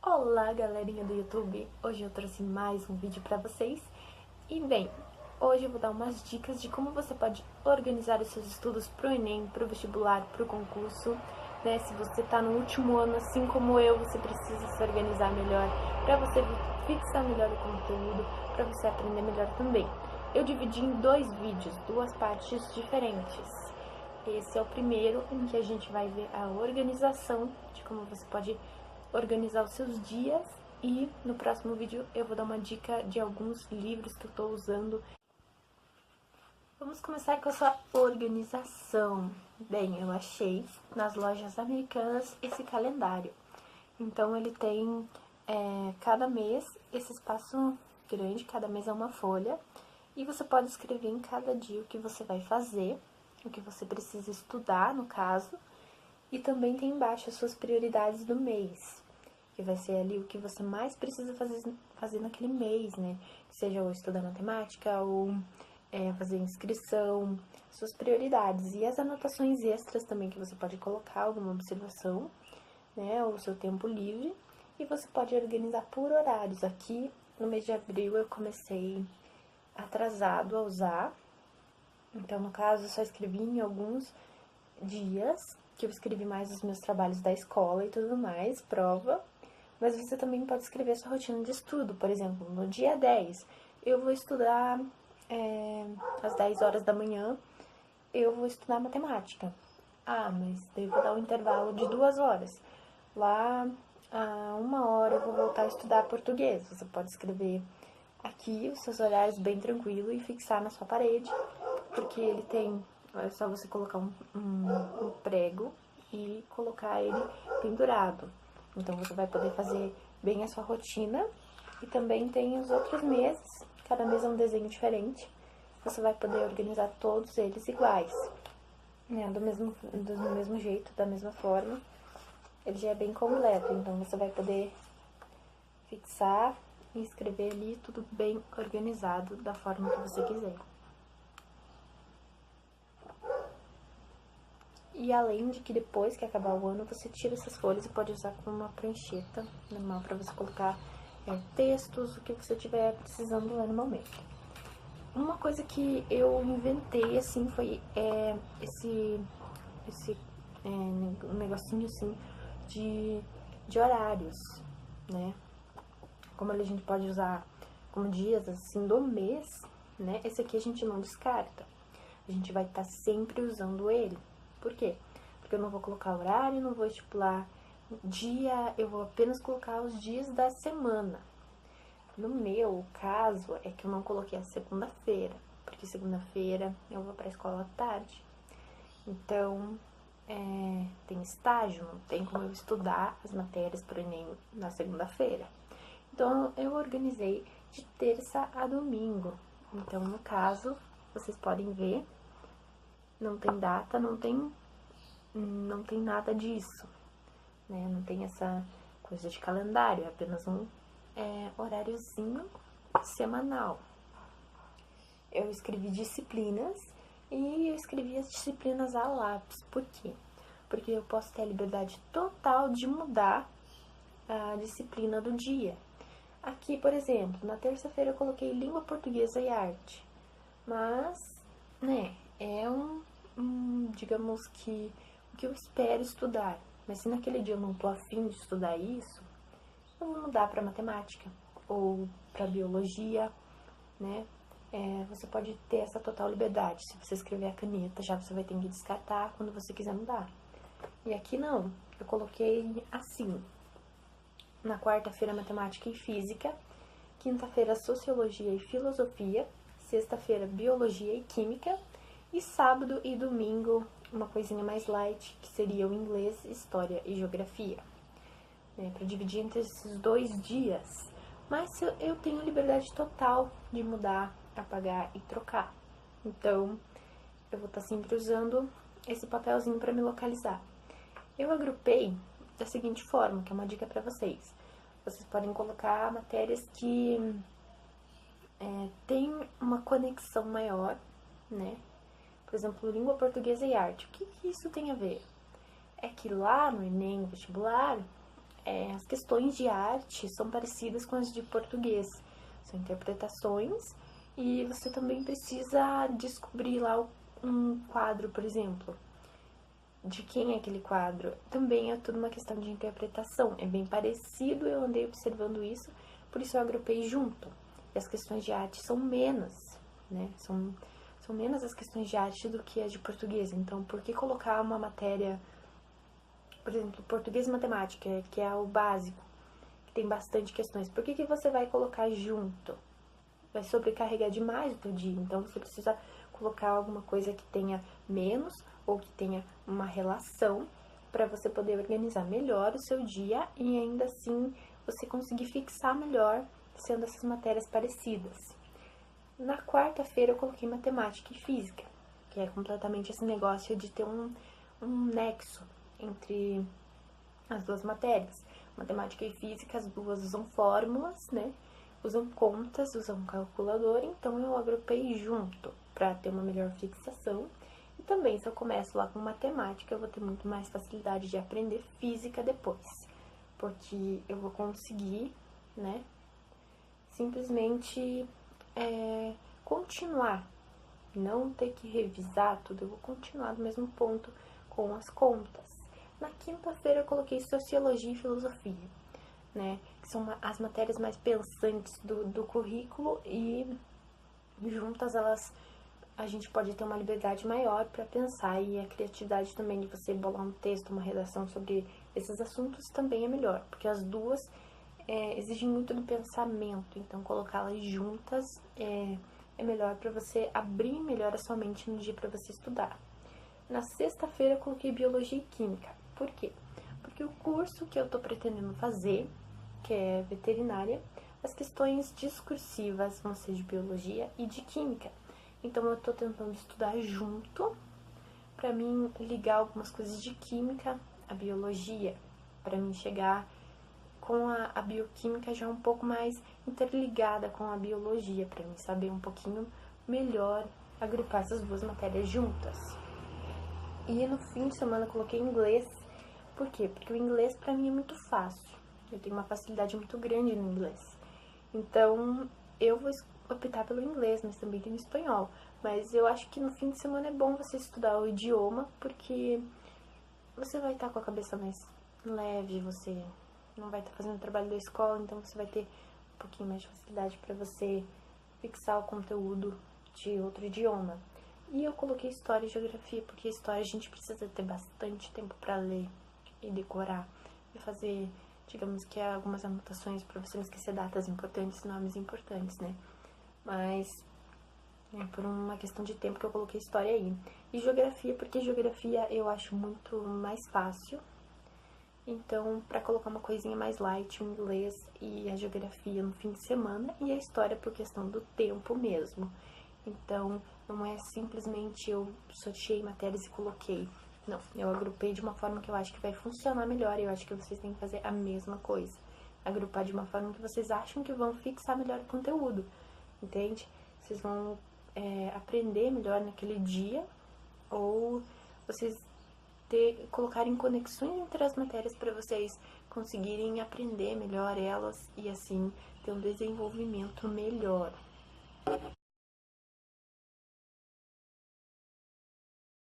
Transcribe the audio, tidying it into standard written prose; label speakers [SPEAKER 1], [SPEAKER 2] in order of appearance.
[SPEAKER 1] Olá, galerinha do YouTube! Hoje eu trouxe mais um vídeo pra vocês. E bem, hoje eu vou dar umas dicas de como você pode organizar os seus estudos pro Enem, pro vestibular, pro concurso, né? Se você tá no último ano, assim como eu, você precisa se organizar melhor pra você fixar melhor o conteúdo, pra você aprender melhor também. Eu dividi em dois vídeos, duas partes diferentes. Esse é o primeiro, em que a gente vai ver a organização de como você pode organizar os seus dias, e no próximo vídeo eu vou dar uma dica de alguns livros que eu tô usando. Vamos começar com a sua organização. Bem, eu achei nas lojas americanas esse calendário. Então ele tem cada mês esse espaço grande, cada mês é uma folha, e você pode escrever em cada dia o que você vai fazer, o que você precisa estudar, no caso, e também tem embaixo as suas prioridades do mês, que vai ser ali o que você mais precisa fazer naquele mês, né? Seja ou estudar matemática, ou fazer inscrição, suas prioridades. E as anotações extras também, que você pode colocar alguma observação, né? Ou o seu tempo livre. E você pode organizar por horários. Aqui, no mês de abril, eu comecei atrasado a usar. Então, no caso, eu só escrevi em alguns dias, que eu escrevi mais os meus trabalhos da escola e tudo mais, prova. Mas você também pode escrever sua rotina de estudo. Por exemplo, no dia 10, eu vou estudar às 10 horas da manhã, eu vou estudar matemática. Ah, mas daí eu vou dar um intervalo de 2 horas. Lá, a 1 hora, eu vou voltar a estudar português. Você pode escrever aqui os seus horários bem tranquilo e fixar na sua parede, porque ele tem, é só você colocar um prego e colocar ele pendurado. Então você vai poder fazer bem a sua rotina. E também tem os outros meses, cada mês é um desenho diferente. Você vai poder organizar todos eles iguais, né? Do mesmo jeito, da mesma forma. Ele já é bem completo, então você vai poder fixar e escrever ali tudo bem organizado da forma que você quiser. E além de que depois que acabar o ano, você tira essas folhas e pode usar como uma prancheta normal para você colocar textos, o que você estiver precisando lá no momento. Uma coisa que eu inventei, assim, foi esse negocinho, assim, de horários, né? Como a gente pode usar como dias, assim, do mês, né? Esse aqui a gente não descarta. A gente vai estar sempre usando ele. Por quê? Porque eu não vou colocar horário, não vou estipular dia, eu vou apenas colocar os dias da semana. No meu caso, é que eu não coloquei a segunda-feira, porque segunda-feira eu vou pra escola à tarde. Então, tem estágio, não tem como eu estudar as matérias pro Enem na segunda-feira. Então, eu organizei de terça a domingo. Então, no caso, vocês podem ver, não tem data, não tem nada disso, né? Não tem essa coisa de calendário, é apenas um horáriozinho semanal. Eu escrevi disciplinas e eu escrevi as disciplinas a lápis. Por quê? Porque eu posso ter a liberdade total de mudar a disciplina do dia. Aqui, por exemplo, na terça-feira eu coloquei língua portuguesa e arte. Mas, né, é digamos que, o que eu espero estudar. Mas se naquele dia eu não tô afim de estudar isso, eu vou mudar para matemática ou para biologia, né? Você pode ter essa total liberdade. Se você escrever a caneta, já você vai ter que descartar quando você quiser mudar. E aqui não, eu coloquei assim: na quarta-feira, matemática e física, quinta-feira, sociologia e filosofia, sexta-feira, biologia e química, e sábado e domingo, uma coisinha mais light, que seria o inglês, história e geografia, né, para dividir entre esses 2 dias. Mas eu tenho liberdade total de mudar, apagar e trocar. Então, eu vou estar sempre usando esse papelzinho para me localizar. Eu agrupei da seguinte forma, que é uma dica para vocês. Vocês podem colocar matérias que têm uma conexão maior, né? Por exemplo, língua portuguesa e arte. O que isso tem a ver? É que lá no Enem, no vestibular, as questões de arte são parecidas com as de português. São interpretações e você também precisa descobrir lá um quadro, por exemplo. De quem é aquele quadro? Também é tudo uma questão de interpretação. É bem parecido, eu andei observando isso, por isso eu agrupei junto. E as questões de arte são menos, né? São menos as questões de arte do que as de português. Então, por que colocar uma matéria, por exemplo, português e matemática, que é o básico, que tem bastante questões? Por que você vai colocar junto? Vai sobrecarregar demais o teu dia. Então, você precisa colocar alguma coisa que tenha menos ou que tenha uma relação para você poder organizar melhor o seu dia e ainda assim você conseguir fixar melhor sendo essas matérias parecidas. Na quarta-feira eu coloquei matemática e física, que é completamente esse negócio de ter um nexo entre as duas matérias. Matemática e física, as duas usam fórmulas, né? Usam contas, usam calculadora, então eu agrupei junto para ter uma melhor fixação. E também, se eu começo lá com matemática, eu vou ter muito mais facilidade de aprender física depois, porque eu vou conseguir, né, simplesmente continuar, não ter que revisar tudo, eu vou continuar do mesmo ponto com as contas. Na quinta-feira eu coloquei Sociologia e Filosofia, né, que são as matérias mais pensantes do currículo e juntas a gente pode ter uma liberdade maior para pensar e a criatividade também de você bolar um texto, uma redação sobre esses assuntos também é melhor, porque as duas exigem muito do pensamento, então colocá-las juntas é melhor para você abrir melhor a sua mente no dia para você estudar. Na sexta-feira eu coloquei Biologia e Química. Por quê? Porque o curso que eu estou pretendendo fazer, que é veterinária, as questões discursivas vão ser de Biologia e de Química. Então eu estou tentando estudar junto, para mim ligar algumas coisas de Química à Biologia, para mim chegar com a bioquímica já um pouco mais interligada com a biologia, para mim saber um pouquinho melhor agrupar essas duas matérias juntas. E no fim de semana eu coloquei inglês. Por quê? Porque o inglês para mim é muito fácil. Eu tenho uma facilidade muito grande no inglês. Então, eu vou optar pelo inglês, mas também tem o espanhol. Mas eu acho que no fim de semana é bom você estudar o idioma, porque você vai estar com a cabeça mais leve, você não vai estar fazendo o trabalho da escola, então você vai ter um pouquinho mais de facilidade para você fixar o conteúdo de outro idioma. E eu coloquei História e Geografia, porque História a gente precisa ter bastante tempo para ler e decorar e fazer, digamos que algumas anotações para você não esquecer datas importantes, nomes importantes, né? Mas é por uma questão de tempo que eu coloquei História aí. E Geografia, porque Geografia eu acho muito mais fácil. Então, para colocar uma coisinha mais light, o inglês e a Geografia no fim de semana, e a História por questão do tempo mesmo. Então, não é simplesmente eu sorteei matérias e coloquei. Não, eu agrupei de uma forma que eu acho que vai funcionar melhor e eu acho que vocês têm que fazer a mesma coisa. Agrupar de uma forma que vocês acham que vão fixar melhor o conteúdo, entende? Vocês vão aprender melhor naquele dia ou vocês colocarem conexões entre as matérias para vocês conseguirem aprender melhor elas e assim ter um desenvolvimento melhor.